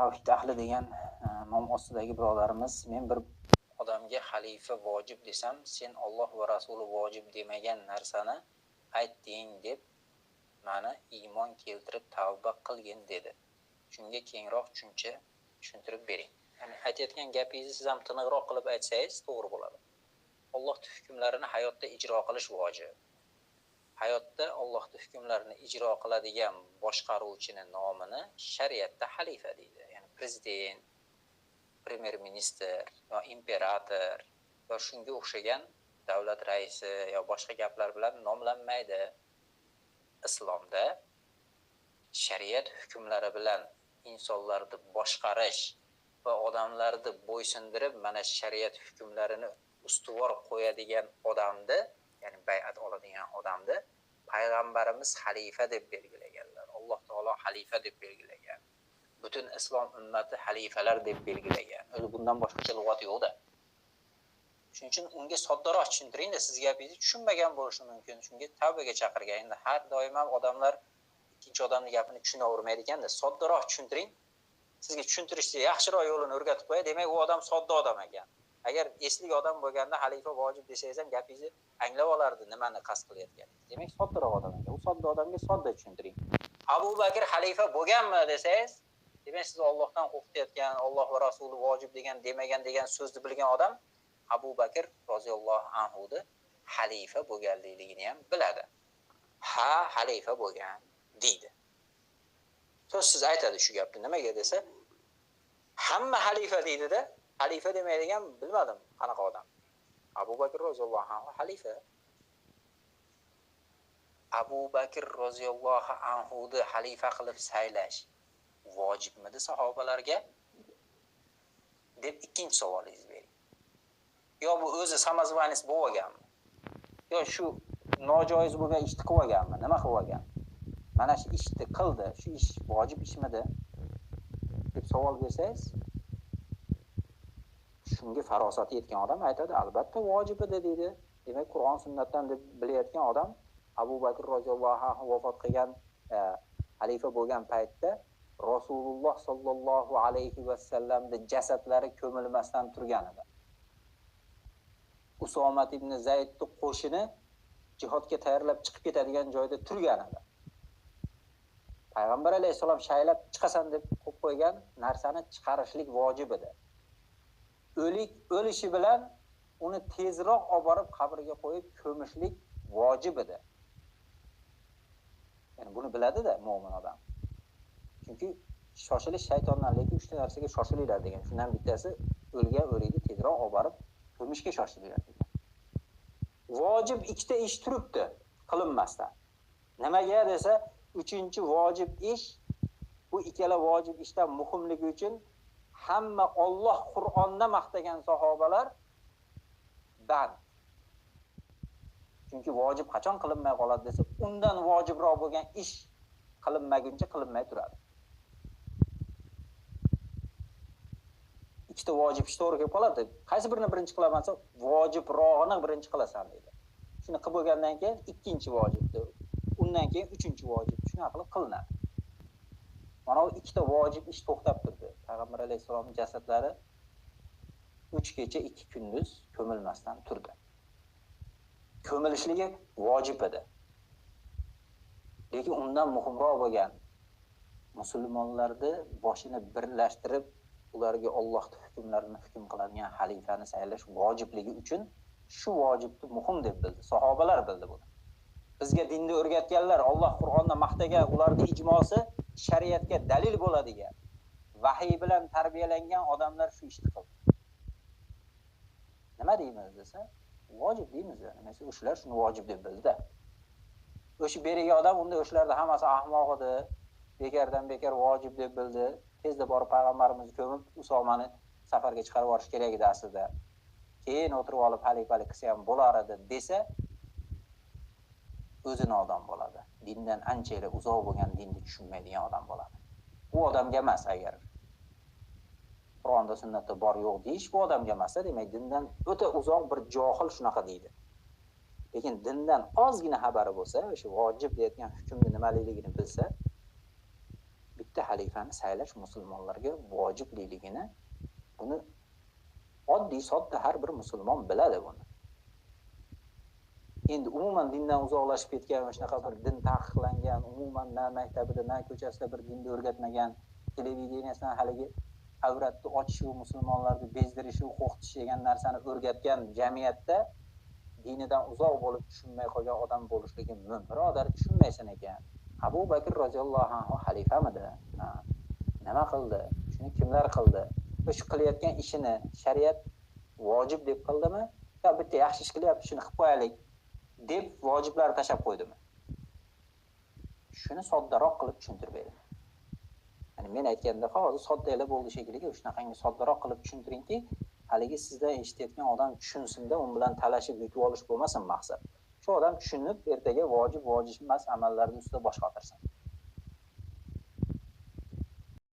tavhid ahli degan nom ostidagi birodarimiz, men bir odamga xalifa vojib desam, sen Alloh va rasuli vojib demagan narsani aytding deb mani iymon keltirib tavba qilgin dedi. Shunga kengroq tushuntirib bering. Ya'ni aytayotgan gapingizni siz ham tiniqroq qilib aytsangiz to'g'ri bo'ladi. Allohning hukmlarini hayotda ijro qilish vojib. Hayotda Allohning hukmlarini ijro qiladigan boshqaruvchining nomini shariatda xalifa deydi. Ya'ni prezident, premyer ministr yo imperator yo shunga o'xshagan davlat raisi yo boshqa gaplar bilan nomlanmaydi. Islomda shariat hukmlari bilan insonlarni boshqarish va odamlarni bo'ysundirib mana shariat hukmlarini ustuvor qo'yadigan odamni, ya'ni bay'at oladigan odamni payg'ambarimiz xalifa deb belgilaganlar. Alloh taolo xalifa deb belgilagan. Butun islom ummati xalifalar deb belgilagan. O'zi bundan boshqacha lug'at yo'q-da. Shuning uchun unga soddaroq tushuntiring-da, siz gapingizni tushunmagan bo'lishi mumkin. Shunga tavbaga chaqirgan. Endi har doim ham odamlar ikkinchi odamning gapini tushunavermaydi ekanda, soddaroq tushuntiring. Sizga tushuntirishni yaxshiroq yo'lini o'rgatib qo'yay, demak u odam sodda odam ekan. Agar eslik odam bo'lganda xalifa vojib desangiz ham gapingizni anglab olardi nimani qasd qilayotganingizni. Demak soddaroq odam ekan. U sodda odamga sodda tushuntiring. Abu Bakr xalifa bo'lganmi desangiz, demak siz Allohdan qo'rqitayotgan, Alloh va rasuli vojib demagan degan so'zni bilgan odam Abu Bakr roziyallohu anhu ni xalifa bo'lganligini ham biladi. Ha, xalifa bo'lgan deydi. So'zsiz aytadi shu gapni. Nimaga desa, hamma xalifa deydi-da, xalifa demaydigan bilmadim qanaqa odam. Abu Bakr roziyallohu anhu xalifa. Abu Bakr roziyallohu anhu ni xalifa qilib saylash vojibmidi sahobalarga? Deb ikkinchi savolingizni bering. Yo bu o'zi samozvanis bo'lganmi? Yo shu nojoiz bo'lgan ishni qilib olganmi? Nima qilib olgan? Mana shu ishni qildi, shu ish vojib ishmidi? deb savol bersangiz, shunga farosati yetgan odam aytadi, albatta vojib edi deydi. Demak, Qur'on sunnatdan deb bilayotgan odam Abu Bakr roziyallohu anhu vafot qilgan xalifa bo'lgan paytda Rasululloh sallallohu alayhi va sallamning jasadlari ko'milmasdan turgan edi. Usoma ibn Zaydning qo'shini jihodga tayyorlab chiqib ketadigan joyda turgan edi. Payg'ambar alayhisalom shaylab chiqasan deb qo'yib qo'ygan narsani chiqarishlik vojib edi. O'lishi bilan uni tezroq olib borib qabrga qo'yib ko'mishlik vojib edi. Ya'ni buni biladi-da mo'min odam. Chunki shoshilish shaytondan, lekin 3 ta narsaga shoshilinglar degan. Shundan bittasi o'ligini tezroq olib borib ko'mishga shoshilinglar degan. Vojib ikkita ish turibdi qilinmasdan. Nimaga desa, 3-vojib ish, bu ikkala vojib ishdan muhimligi uchun hamma Alloh Qur'onda maqtagan sahobalar band. Chunki vojib qachon qilinmay qoladi desa, undan vojibroq bo'lgan ish qilinmaguncha qilinmay turadi. Ikkita vojib ish to'g'ri kelib qoladi. Qaysi birini birinchi qilamansa, vojibrog'ini birinchi qilasan deydi. Shuni qilib bo'lgandan keyin ikkinchi vojibni, undan keyin 3-vojib shunaqa qilib qilinadi. Mana bu ikkita vojib ish to'xtab turdi. Payg'ambar alayhisolamning jasadlari 3 kecha 2 kunduz ko'milmasdan turdi. Ko'milishligi vojib edi. Lekin undan muhimroq bo'lgan musulmonlarni boshini birlashtirib, ularga Allohning hukmlarini hukm qiladigan xalifani saylash vojibligi uchun shu vojibni muhim deb bildi. Sahobalar bildi buni. Bizga dinni o'rgatganlar, Alloh Qur'onda maqtagan, ularning ijmosi shariatga dalil bo'ladigan, vahiy bilan tarbiyalangan odamlar shu ishni qildi. Nima deymiz desa, vojib deymiz. Nima desa, o'shalar shuni vojib deb bildi. O'sha berigan odam unda o'shalarda hammasi ahmoq edi, bekardan bekar vojib deb bildi. Tezda borib payg'ambarimizni ko'mib, Usomani safarga chiqarib yuborish kerak edi aslida. Keyin o'tirib olib xalifalik qilsa ham bo'lar edi desa, o'zini odam bo'ladi. Dindan anchalik uzoq bo'lgan dinni tushunmaydigan odam bo'ladi. Bu odamga emas, agar Qur'onda sunnatda bor yo'q deyish bu odamga emas, demak dindan o'ta uzoq bir johil shunaqa deydi. Lekin dindan ozgina xabari bo'lsa, o'sha vojib deyotgan hukmni nimaligini bilsa, bitta xalifani saylash musulmonlarga vojibligini, buni oddiy sodda har bir musulmon biladi buni. Endi umuman dindan uzoqlashib ketgan, shunaqa bir din taqiqlangan, umuman na maktabida, na ko'chasida bir dinni o'rgatmagan, televideniyasidan haligi avratni ochishi, musulmonlarni bezdirishi, qo'rqitish degan narsani o'rgatgan jamiyatda dinidan uzoq bo'lib tushunmay qolgan odam bo'lishligi mumkin. Birodar, tushunmaysan ekan. Abu Bakr roziyallohu anhu xalifamidi? Nima qildi? Shuni kimlar qildi? O'sha qilayotgan ishini shariat vojib deb qildimi? Yo bitta yaxshi ish qilyapti, shuni qilib qo'yaylik deb vojiblarni tashab qo'ydimi? Shuni soddaroq qilib tushuntirib bering. Ya'ni men aytgandaqa hozir soddalar bo'ldi shekilli, shunaqangi soddaroq qilib tushuntiringki, haligi sizdan eshitayotgan odam tushunsin-da, u bilan talashib yutib olish bo'lmasin maqsad. Shu odam tushunib, ertaga vojib emas amallarning ustida bosh qotirsin.